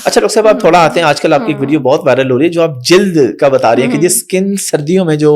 अच्छा डॉक्टर साहब, आप थोड़ा आते हैं, आजकल आपकी एक वीडियो बहुत वायरल हो रही है जो आप जिल्द का बता रही हैं कि जिस स्किन सर्दियों में जो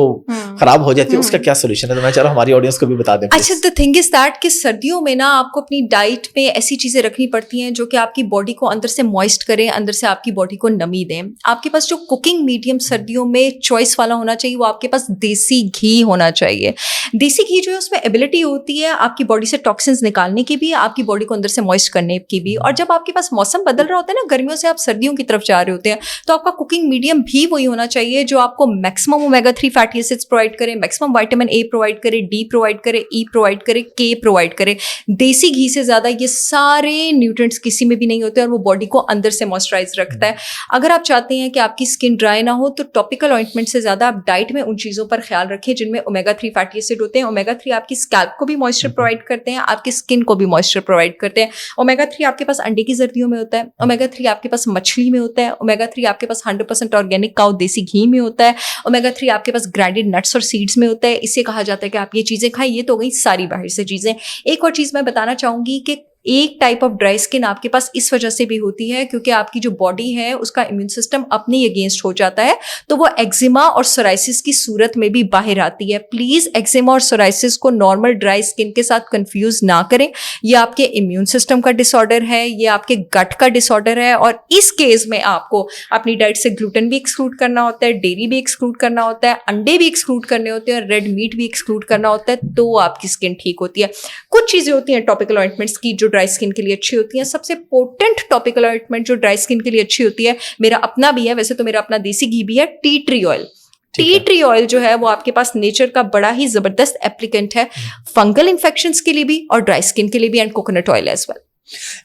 खराब हो जाती है उसका क्या सोल्यूशन है, तो मैं चाह रहा हूँ हमारी ऑडियंस को भी बता दें। अच्छा, द थिंग इज दैट कि सर्दियों में ना आपको अपनी डाइट में ऐसी चीजें रखनी पड़ती हैं जो कि आपकी बॉडी को अंदर से मॉइस्ट करें, अंदर से आपकी बॉडी को नमी दें। आपके पास जो कुकिंग मीडियम सर्दियों में चॉइस वाला होना चाहिए वो आपके पास देसी घी होना चाहिए। देसी घी जो है उसमें एबिलिटी होती है आपकी बॉडी से टॉक्सिन्स निकालने की भी, आपकी बॉडी को अंदर से मॉइस्ट करने की भी। और जब आपके पास मौसम बदल रहा होता है ना, गर्मियों से आप सर्दियों की तरफ जा रहे होते हैं, तो आपका कुकिंग मीडियम भी वही होना चाहिए जो आपको maximum omega 3 fatty acids provide करे, मैक्सिमम विटामिन ए प्रोवाइड करे, डी प्रोवाइड करे, ई प्रोवाइड करे, के प्रोवाइड करे। देसी घी से ज्यादा ये सारे न्यूट्रिएंट्स किसी में भी नहीं होते और वो बॉडी को अंदर से मॉइस्चराइज रखता है। अगर आप चाहते हैं कि आपकी स्किन ड्राई ना हो तो टॉपिकल ऑइंटमेंट से ज्यादा आप डाइट में उन चीजों पर ख्याल रखें जिनमें ओमेगा 3 फैटी एसिड होते हैं। ओमेगा 3 आपकी स्कैल्प को भी मॉइस्चर प्रोवाइड करते हैं, आपकी स्किन को भी मॉइस्चर प्रोवाइड करते हैं। ओमेगा 3 आपके पास अंडे की सर्दियों में होता है, ओमेगा 3 आपके पास मछली में होता है, ओमेगा 3 आपके पास 100% ऑर्गेनिक काऊ देसी घी में होता है, ओमेगा 3 आपके पास ग्राइंडेड नट्स और सीड्स में होता है। इससे कहा जाता है कि आप ये चीजें खाएं। ये तो गई सारी बाहर से चीजें। एक और चीज मैं बताना चाहूंगी कि एक टाइप ऑफ ड्राई स्किन आपके पास इस वजह से भी होती है क्योंकि आपकी जो बॉडी है उसका इम्यून सिस्टम अपने अगेंस्ट हो जाता है, तो वो एक्जिमा और सोराइसिस की सूरत में भी बाहर आती है। प्लीज एक्जिमा और सोराइसिस को नॉर्मल ड्राई स्किन के साथ कंफ्यूज ना करें। ये आपके इम्यून सिस्टम का डिसऑर्डर है, ये आपके गट का डिसऑर्डर है और इस केस में आपको अपनी डाइट से ग्लूटेन भी एक्सक्लूड करना होता है, डेयरी भी एक्सक्लूड करना होता है, अंडे भी एक्सक्लूड करने होते हैं, रेड मीट भी एक्सक्लूड करना होता है, तो आपकी स्किन ठीक होती है। कुछ चीजें होती हैं टॉपिकल ऑइंटमेंट्स की जो ड्राई स्किन के लिए अच्छी होती है। सबसे पोटेंट टॉपिकल ऑइंटमेंट जो ड्राई स्किन के लिए अच्छी होती है, मेरा अपना भी है, वैसे तो मेरा अपना देसी घी भी है, tea tree oil. Tea tree oil जो है वो आपके पास नेचर का बड़ा ही जबरदस्त एप्लीकेंट है फंगल इन्फेक्शंस के लिए भी और ड्राई स्किन के लिए भी, and coconut oil as well.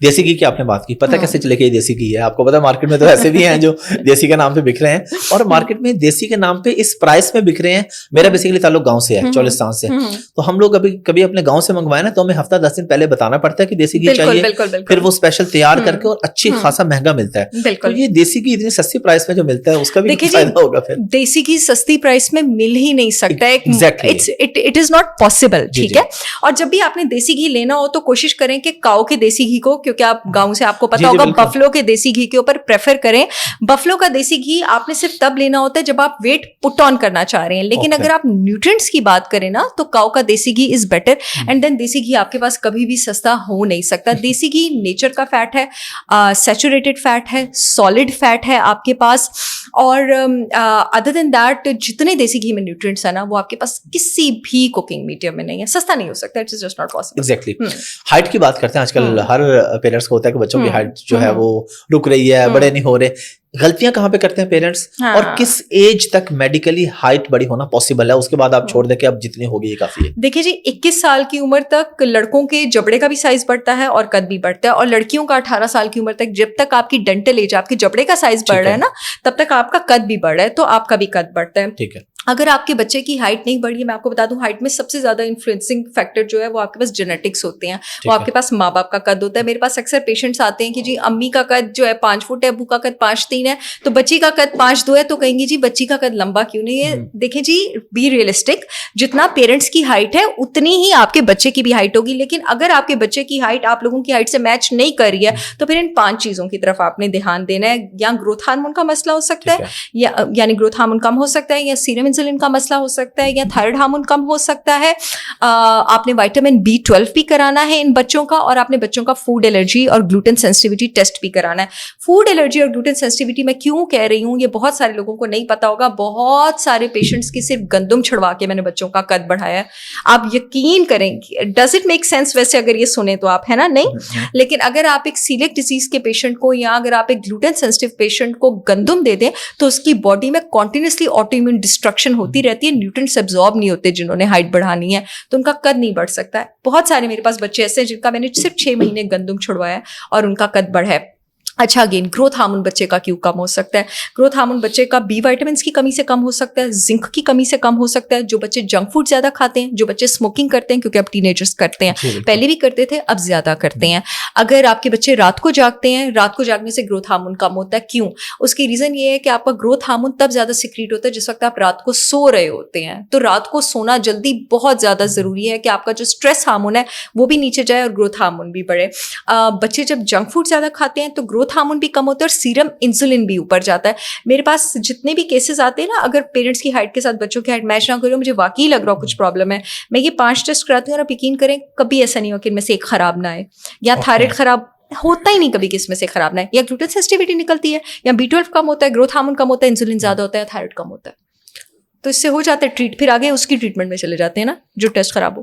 देसी घी की आपने बात की, पता कैसे चले कि ये देसी घी है? आपको पता मार्केट में तो ऐसे भी हैं जो देसी के नाम पे बिक रहे हैं और मार्केट में देसी के नाम पे इस प्राइस में बिक रहे हैं। मेरा बेसिकली ताल्लुक गांव से है, चौलिस्तान से, तो हम लोग कभी अपने गांव से मंगवाए ना तो हमें हफ्ता 10 दिन पहले बताना पड़ता है कि देसी घी चाहिए, फिर वो स्पेशल तैयार करके और अच्छी खासा महंगा मिलता है। तो ये देसी घी इतनी सस्ती प्राइस में जो मिलता है उसका भी फायदा होगा। फिर देसी घी सस्ती प्राइस में मिल ही नहीं सकता है, इट इज नॉट पॉसिबल, ठीक है। और जब भी आपने देसी घी लेना हो तो कोशिश करें कि काऊ के देसी घी को, क्योंकि आप गांव से आपको पता होगा, बफलो के देसी घी के ऊपर प्रेफर करें। बफलो का देसी घी आपने सिर्फ तब लेना होता है जब आप वेट पुट ऑन करना चाह रहे हैं, लेकिन अगर आप न्यूट्रिएंट्स की बात करें ना तो काऊ का देसी घी इज बेटर। एंड देन देसी घी आपके पास कभी भी सस्ता हो नहीं सकता। देसी घी नेचर का फैट है, सैचुरेटेड फैट है, सॉलिड फैट है आपके पास, और अदर देन दैट जितने देसी घी में न्यूट्रिएंट्स है ना वो आपके पास किसी भी कुकिंग मीडियम में नहीं है। सस्ता नहीं हो सकता, it is just not possible. Exactly. Height की बात करते हैं, आजकल हर पेरेंट्स को होता है कि बच्चों की हाइट जो है वो रुक रही है, बड़े नहीं हो रहे। गलतियां कहां पे करते हैं पेरेंट्स? और किस एज तक मेडिकली हाइट बड़ी होना पॉसिबल है? उसके बाद आप छोड़ दे कि अब जितनी होगी ये काफी है। देखिए जी, 21 साल की उम्र तक लड़कों के जबड़े का भी साइज बढ़ता है और कद भी बढ़ता है, और लड़कियों का 18 साल की उम्र तक, जब तक आपकी डेंटल एज, आपके जबड़े का साइज बढ़ रहा है ना, तब तक आपका कद भी बढ़ रहा है, तो आपका भी कद बढ़ता है। ठीक है। अगर आपके बच्चे की हाइट नहीं बढ़ी है, मैं आपको बता दूं, हाइट में सबसे ज्यादा इन्फ्लुएंसिंग फैक्टर जो है वो आपके पास जेनेटिक्स होते हैं, वो आपके पास माँ बाप का कद होता है। मेरे पास अक्सर पेशेंट्स आते हैं कि जी अम्मी का कद जो है 5 फुट है, अब्बू का कद 5'3" है, तो बच्ची का कद 5'2" है, तो कहेंगे जी बच्ची का कद लंबा क्यों नहीं है। देखें जी, बी रियलिस्टिक, जितना पेरेंट्स की हाइट है उतनी ही आपके बच्चे की भी हाइट होगी। लेकिन अगर आपके बच्चे की हाइट आप लोगों की हाइट से मैच नहीं कर रही है तो फिर इन 5 चीजों की तरफ आपने ध्यान देना है। या ग्रोथ हार्मोन का मसला हो सकता है, या यानी ग्रोथ हार्मोन कम हो सकता है, या सीरम इंसुलिन का मसला हो सकता है, या थायराइड हार्मोन कम हो सकता है। आपने विटामिन B12 भी कराना है इन बच्चों का, और आपने बच्चों का फूड एलर्जी और ग्लूटेन सेंसिटिविटी टेस्ट भी कराना है। फूड एलर्जी और ग्लूटेन सेंसिटिविटी मैं क्यों कह रही हूँ, ये बहुत सारे लोगों को नहीं पता होगा। बहुत सारे पेशेंट्स की सिर्फ गंदम छुड़वा के मैंने बच्चों का कद बढ़ाया है। आप यकीन करें, डज इट मेक सेंस वैसे अगर ये सुने तो आप, है ना, नहीं, लेकिन अगर आप एक सीलिएक डिजीज के पेशेंट को या अगर आप एक ग्लूटेन सेंसिटिव पेशेंट को गंदम दे दें तो उसकी बॉडी में कॉन्टिन्यूसली ऑटोइम्यून डिस्ट्रक्शन होती रहती है, न्यूट्रिएंट्स एब्जॉर्ब नहीं होते जिन्होंने हाइट बढ़ानी है, तो उनका कद नहीं बढ़ सकता है। बहुत सारे मेरे पास बच्चे ऐसे हैं जिनका मैंने सिर्फ 6 महीने गंदम छुड़वाया और उनका कद बढ़ा है। अच्छा, अगेन ग्रोथ हार्मोन बच्चे का क्यों कम हो सकता है? ग्रोथ हार्मोन बच्चे का बी विटामिन की कमी से कम हो सकता है, जिंक की कमी से कम हो सकता है। जो बच्चे जंक फूड ज्यादा खाते हैं, जो बच्चे स्मोकिंग करते हैं, क्योंकि अब टीनेजर्स करते हैं, पहले भी करते थे, अब ज्यादा करते हैं। अगर आपके बच्चे रात को जागते हैं, रात को जागने से ग्रोथ हार्मोन कम होता है। क्यों? उसकी रीजन ये है कि आपका ग्रोथ हार्मोन तब ज्यादा सिक्रीट होता है जिस वक्त आप रात को सो रहे होते हैं। तो रात को सोना जल्दी बहुत ज्यादा जरूरी है कि आपका जो स्ट्रेस हार्मोन है वो भी नीचे जाए और ग्रोथ हार्मोन भी बढ़े। बच्चे जब जंक फूड ज्यादा खाते हैं तो ग्रोथ ग्रोथ हार्मोन भी कम होता है और सीरम इंसुलिन भी ऊपर जाता है। मेरे पास जितने भी केसेस आते हैं ना, अगर पेरेंट्स की हाइट के साथ बच्चों की हाइट मैच ना करो, मुझे वाकई लग रहा हो कुछ प्रॉब्लम है, मैं ये 5 टेस्ट कराती हूँ और आप यकीन करें कभी ऐसा नहीं हो कि इनमें से एक खराब ना आए, या थायराइड खराब होता ही नहीं कभी किसी में से खराब ना है, या ग्लूटेन सेंसिटिविटी निकलती है, या B12 कम होता है, ग्रोथ हार्मोन कम होता है, इंसुलिन ज्यादा होता है, थायराइड कम होता है। तो इससे हो जाता है ट्रीट, फिर आगे उसकी ट्रीटमेंट में चले जाते हैं ना जो टेस्ट खराब हो।